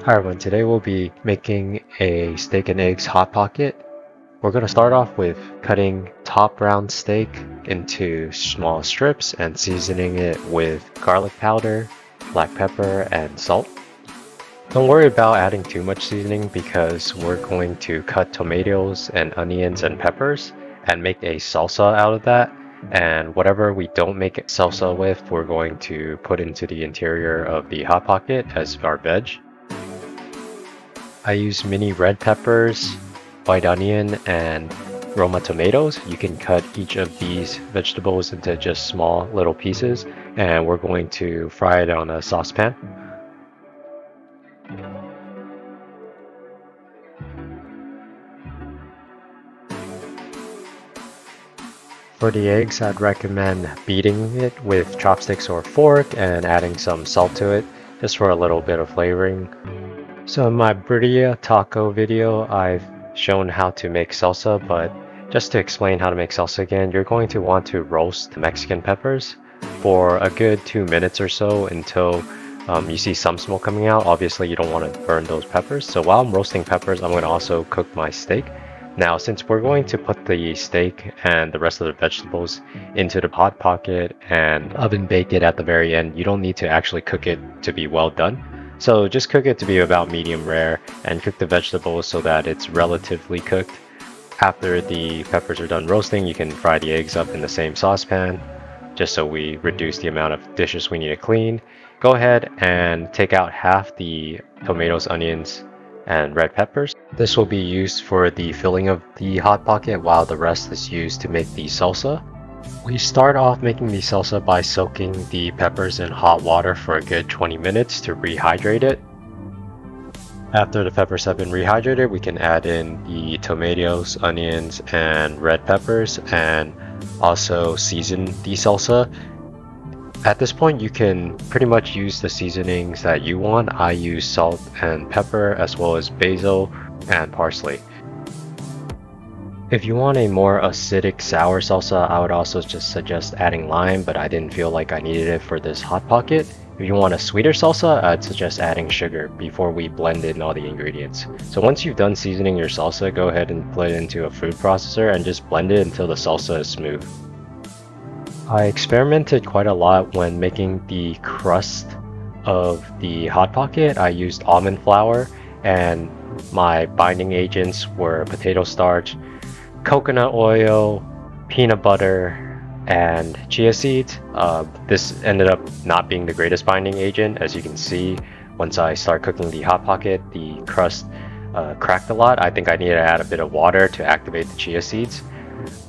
Hi everyone, today we'll be making a steak and eggs hot pocket. We're going to start off with cutting top round steak into small strips and seasoning it with garlic powder, black pepper, and salt. Don't worry about adding too much seasoning because we're going to cut tomatoes and onions and peppers and make a salsa out of that. And whatever we don't make salsa with, we're going to put into the interior of the hot pocket as our veg. I use mini red peppers, white onion, and Roma tomatoes. You can cut each of these vegetables into just small little pieces, and we're going to fry it on a saucepan. For the eggs, I'd recommend beating it with chopsticks or fork and adding some salt to it, just for a little bit of flavoring. So in my birria taco video, I've shown how to make salsa, but just to explain how to make salsa again, you're going to want to roast Mexican peppers for a good 2 minutes or so until you see some smoke coming out. Obviously, you don't want to burn those peppers. So while I'm roasting peppers, I'm going to also cook my steak. Now, since we're going to put the steak and the rest of the vegetables into the hot pocket and oven bake it at the very end, you don't need to actually cook it to be well done. So just cook it to be about medium rare and cook the vegetables so that it's relatively cooked. After the peppers are done roasting, you can fry the eggs up in the same saucepan, just so we reduce the amount of dishes we need to clean. Go ahead and take out half the tomatoes, onions, and red peppers. This will be used for the filling of the hot pocket while the rest is used to make the salsa. We start off making the salsa by soaking the peppers in hot water for a good 20 minutes to rehydrate it. After the peppers have been rehydrated, we can add in the tomatoes, onions, and red peppers and also season the salsa. At this point, you can pretty much use the seasonings that you want. I use salt and pepper as well as basil and parsley. If you want a more acidic sour salsa, I would also just suggest adding lime, but I didn't feel like I needed it for this hot pocket. If you want a sweeter salsa, I'd suggest adding sugar before we blend in all the ingredients. So once you've done seasoning your salsa, go ahead and put it into a food processor and just blend it until the salsa is smooth. I experimented quite a lot when making the crust of the hot pocket. I used almond flour, and my binding agents were potato starch, coconut oil, peanut butter, and chia seeds. This ended up not being the greatest binding agent. As you can see, once I start cooking the hot pocket, the crust cracked a lot. I think I needed to add a bit of water to activate the chia seeds.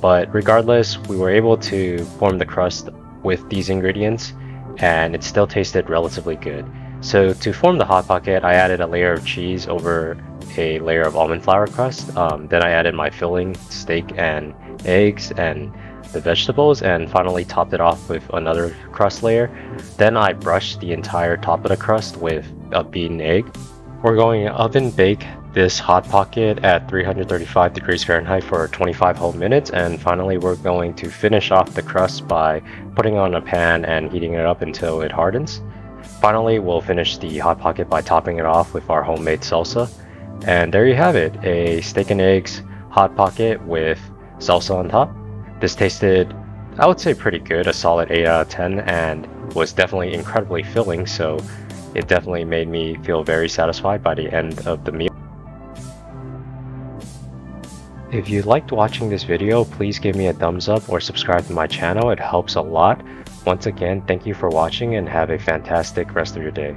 But regardless, we were able to form the crust with these ingredients, and it still tasted relatively good. So to form the hot pocket, I added a layer of cheese over a layer of almond flour crust. Then I added my filling, steak and eggs and the vegetables, and finally topped it off with another crust layer. Then I brushed the entire top of the crust with a beaten egg. We're going to oven bake this hot pocket at 335 degrees Fahrenheit for 25 whole minutes, and finally we're going to finish off the crust by putting on a pan and heating it up until it hardens. Finally, we'll finish the hot pocket by topping it off with our homemade salsa. And there you have it, a steak and eggs hot pocket with salsa on top. This tasted, I would say, pretty good, a solid 8 out of 10, and was definitely incredibly filling, so it definitely made me feel very satisfied by the end of the meal. If you liked watching this video, please give me a thumbs up or subscribe to my channel. It helps a lot. Once again, thank you for watching and have a fantastic rest of your day.